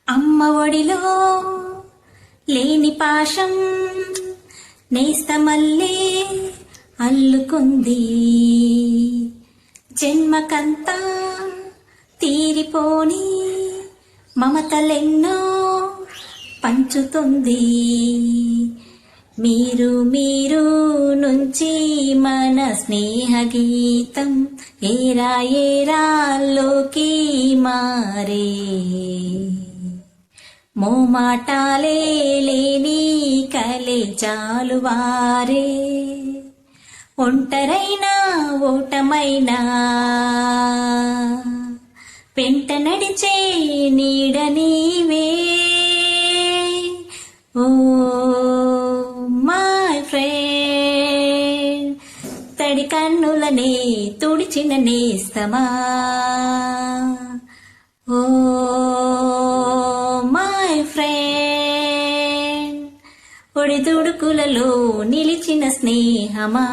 అమ్మ ఒడిలో లేని పాశం నేస్తమల్లే అల్లుకుంది. జన్మకంతా తీరిపోని మమతలెన్నో పంచుతుంది. మీరు మీరు నుంచి మన స్నేహ గీతం ఏరా ఏరాల్లోకి మారే. మోమాటాలే లేని కలే చాలువారే. ఒంటరైనా ఓటమైనా పెంట నడిచే నీడ నీవే. ఓ మై ఫ్రెండ్, తడి కన్నులనే తుడిచిన నేస్తమా. ఓ మై ఫ్రెండ్, ఒడి దుడుకులలో నిలిచిన స్నేహమా.